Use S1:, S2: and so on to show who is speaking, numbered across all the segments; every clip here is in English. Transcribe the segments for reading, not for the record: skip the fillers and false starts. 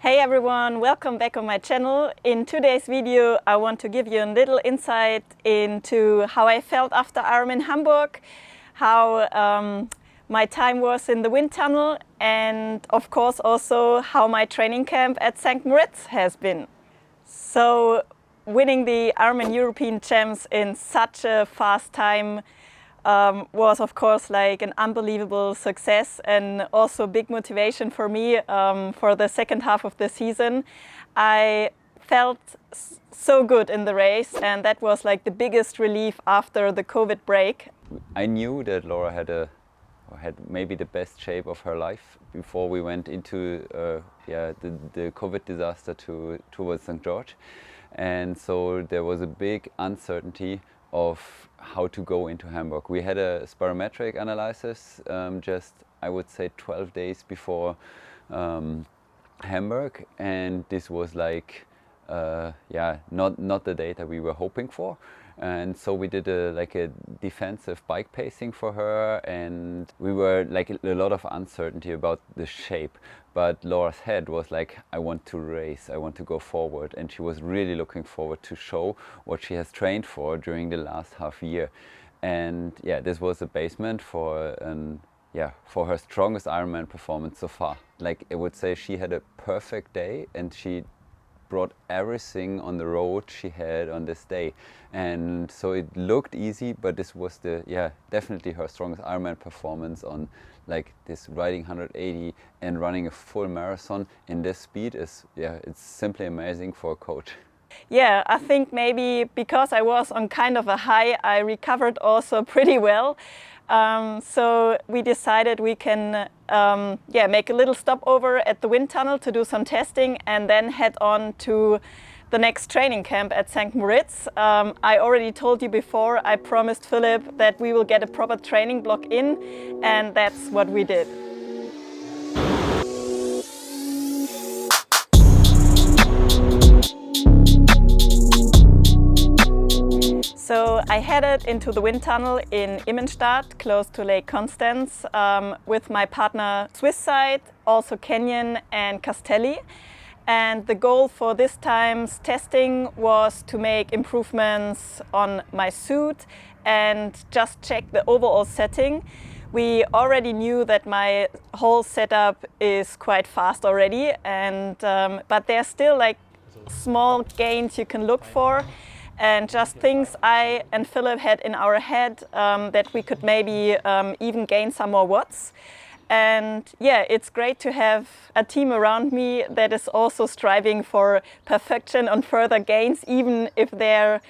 S1: Hey everyone, welcome back on my channel. In today's video I want to give you a little insight into how I felt after Ironman Hamburg, how my time was in the wind tunnel, and of course also how my training camp at St. Moritz has been. So winning the Ironman European Champs in such a fast time was of course like an unbelievable success and also big motivation for me for the second half of the season. I felt so good in the race, and that was like the biggest relief after the COVID break.
S2: I knew that Laura had maybe the best shape of her life before we went into the COVID disaster towards St. George, and so there was a big uncertainty of how to go into Hamburg. We had a spirometric analysis just, I would say, 12 days before Hamburg, and this was like not the data we were hoping for. And so we did a defensive bike pacing for her, and we were like a lot of uncertainty about the shape. But Laura's head was like, I want to race, I want to go forward, and she was really looking forward to show what she has trained for during the last half year. And yeah, this was the basement for her strongest Ironman performance so far. Like, I would say she had a perfect day, and she brought everything on the road she had on this day, and so it looked easy, but this was definitely her strongest Ironman performance on like this, riding 180 and running a full marathon in this speed is it's simply amazing for a coach.
S1: Yeah, I think maybe because I was on kind of a high, I recovered also pretty well. So we decided we can make a little stopover at the wind tunnel to do some testing and then head on to the next training camp at St. Moritz. I already told you before, I promised Philip that we will get a proper training block in, and that's what we did. So I headed into the wind tunnel in Immenstadt, close to Lake Constance, with my partner Swisside, also Canyon and Castelli. And the goal for this time's testing was to make improvements on my suit and just check the overall setting. We already knew that my whole setup is quite fast already, and but there's still like small gains you can look for, and just things I and Philip had in our head that we could maybe even gain some more watts. And yeah, it's great to have a team around me that is also striving for perfection on further gains, even if they're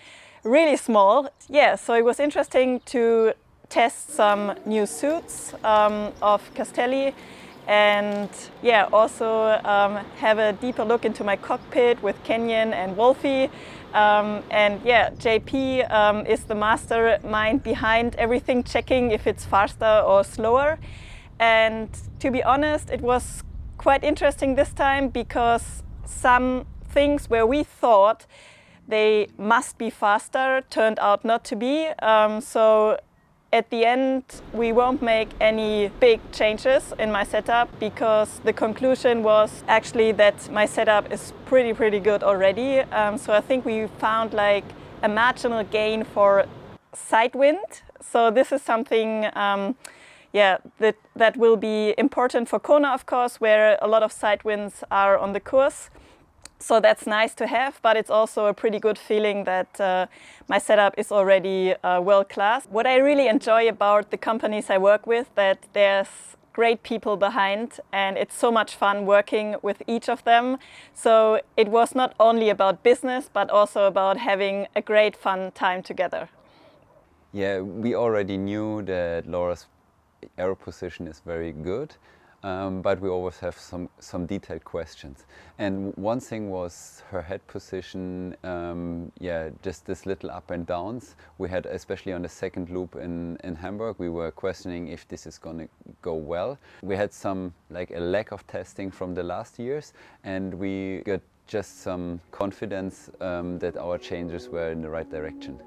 S1: really small. Yeah, so it was interesting to test some new suits of Castelli, and yeah, also have a deeper look into my cockpit with Canyon and Wolfie. And yeah, JP is the mastermind behind everything, checking if it's faster or slower. And to be honest, it was quite interesting this time, because some things where we thought they must be faster turned out not to be. So at the end, we won't make any big changes in my setup, because the conclusion was actually that my setup is pretty good already. So I think we found like a marginal gain for side wind. So this is something that will be important for Kona, of course, where a lot of side winds are on the course. So that's nice to have, but it's also a pretty good feeling that my setup is already world class. What I really enjoy about the companies I work with, that there's great people behind, and it's so much fun working with each of them. So it was not only about business, but also about having a great fun time together.
S2: Yeah, we already knew that Laura's aero position is very good, but we always have some detailed questions. And one thing was her head position, just this little up and downs we had, especially on the second loop in Hamburg. We were questioning if this is going to go well. We had a lack of testing from the last years, and we got just some confidence that our changes were in the right direction.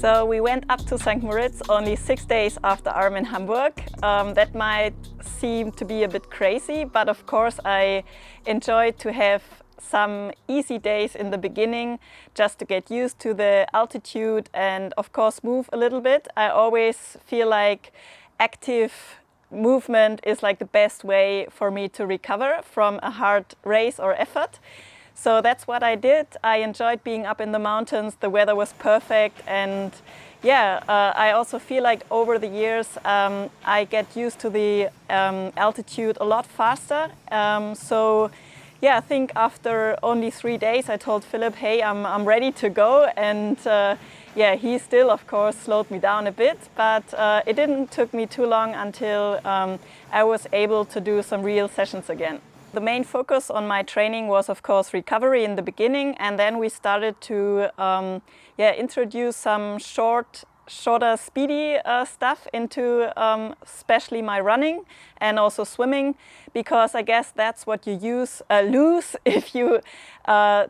S1: So we went up to St. Moritz only 6 days after Ironman Hamburg. That might seem to be a bit crazy, but of course I enjoyed to have some easy days in the beginning just to get used to the altitude and of course move a little bit. I always feel like active movement is like the best way for me to recover from a hard race or effort. So that's what I did. I enjoyed being up in the mountains. The weather was perfect, and I also feel like over the years I get used to the altitude a lot faster. I think after only 3 days I told Philipp, hey, I'm ready to go, and he still of course slowed me down a bit, but it didn't took me too long until I was able to do some real sessions again. The main focus on my training was of course recovery in the beginning, and then we started to introduce some shorter speedy stuff into especially my running and also swimming, because I guess that's what you lose if you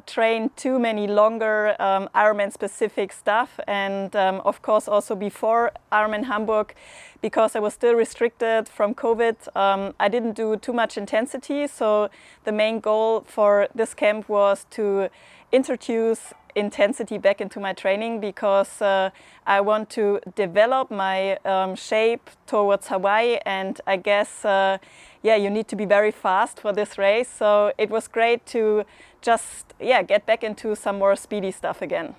S1: train too many longer Ironman specific stuff. And of course also before Ironman Hamburg, because I was still restricted from COVID, I didn't do too much intensity. So the main goal for this camp was to introduce intensity back into my training, because I want to develop my shape towards Hawaii, and I guess you need to be very fast for this race. So it was great to just get back into some more speedy stuff again.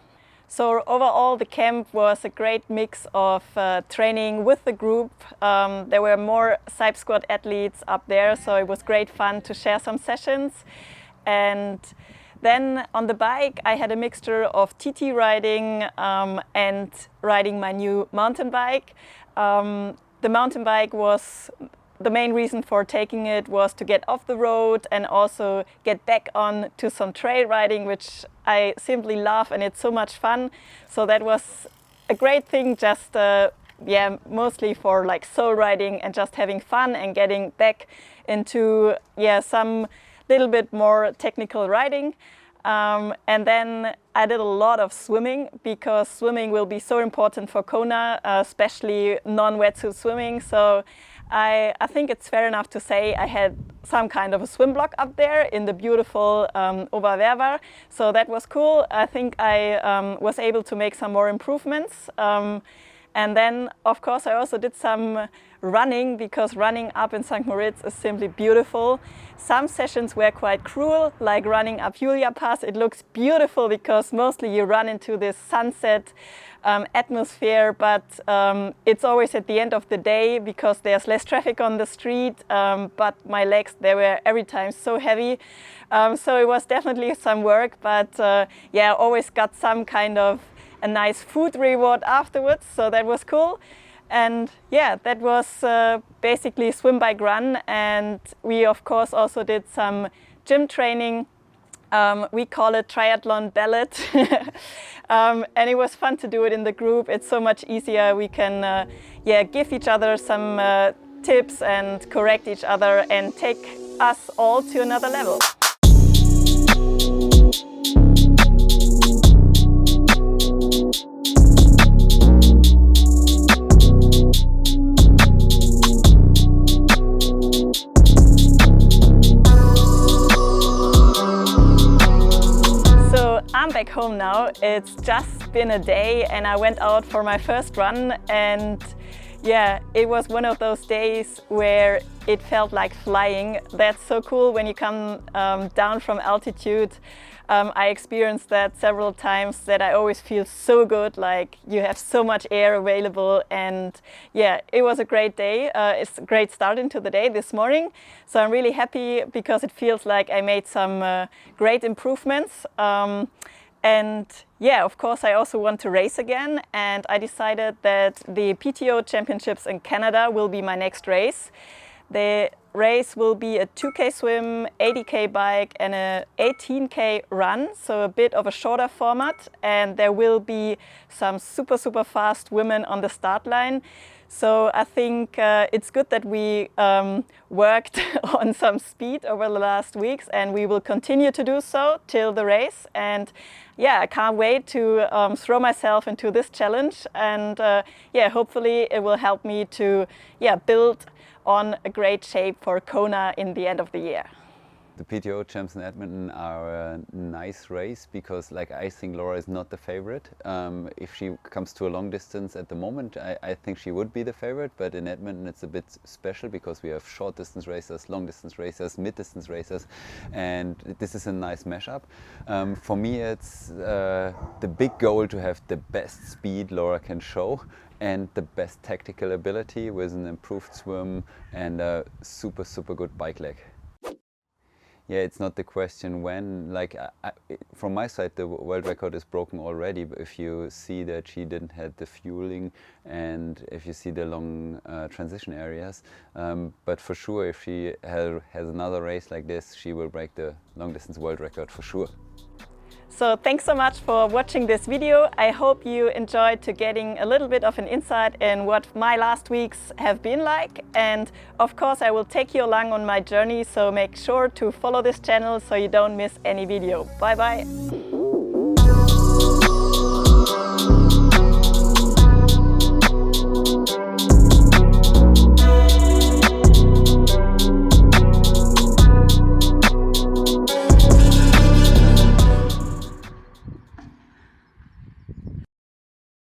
S1: So overall the camp was a great mix of training with the group. There were more Cyp Squad athletes up there, so it was great fun to share some sessions. And then on the bike, I had a mixture of TT riding and riding my new mountain bike. The mountain bike was the main reason for taking it was to get off the road and also get back on to some trail riding, which I simply love, and it's so much fun. So that was a great thing, just mostly for like soul riding and just having fun and getting back into some little bit more technical riding. And then I did a lot of swimming, because swimming will be so important for Kona, especially non-wetsuit swimming. So I think it's fair enough to say I had some kind of a swim block up there in the beautiful Oberwerber. So that was cool. I think I was able to make some more improvements. And then, of course, I also did some running, because running up in St. Moritz is simply beautiful. Some sessions were quite cruel, like running up Julia Pass. It looks beautiful because mostly you run into this sunset atmosphere, but it's always at the end of the day because there's less traffic on the street. But my legs, they were every time so heavy. So it was definitely some work, but always got some kind of a nice food reward afterwards, so that was cool. And that was basically swim, bike, run. And we of course also did some gym training. We call it triathlon ballet. And it was fun to do it in the group. It's so much easier. We can give each other some tips and correct each other and take us all to another level. I'm back home now. It's just been a day and I went out for my first run, and it was one of those days where it felt like flying. That's so cool when you come down from altitude. I experienced that several times, that I always feel so good, like you have so much air available. And it was a great day. It's a great start into the day this morning. So I'm really happy because it feels like I made some great improvements. And of course, I also want to race again. And I decided that the PTO Championships in Canada will be my next race. The race will be a 2K swim, 80K bike and a 18K run, so a bit of a shorter format, and there will be some super fast women on the start line. So I think it's good that we worked on some speed over the last weeks, and we will continue to do so till the race. And yeah, I can't wait to throw myself into this challenge, and yeah, hopefully it will help me to build on a great shape for Kona in the end of the year.
S2: The PTO Champs in Edmonton are a nice race because, like, I think Laura is not the favorite. If she comes to a long distance at the moment, I think she would be the favorite. But in Edmonton, it's a bit special because we have short distance racers, long distance racers, mid distance racers, and this is a nice mashup. For me, it's the big goal to have the best speed Laura can show and the best tactical ability with an improved swim and a super, super good bike leg. Yeah, it's not the question when. Like, from my side, the world record is broken already. But if you see that she didn't have the fueling, and if you see the long transition areas, but for sure, if she has another race like this, she will break the long distance world record for sure.
S1: So thanks so much for watching this video. I hope you enjoyed to getting a little bit of an insight in what my last weeks have been like. And of course I will take you along on my journey, so make sure to follow this channel so you don't miss any video. Bye bye!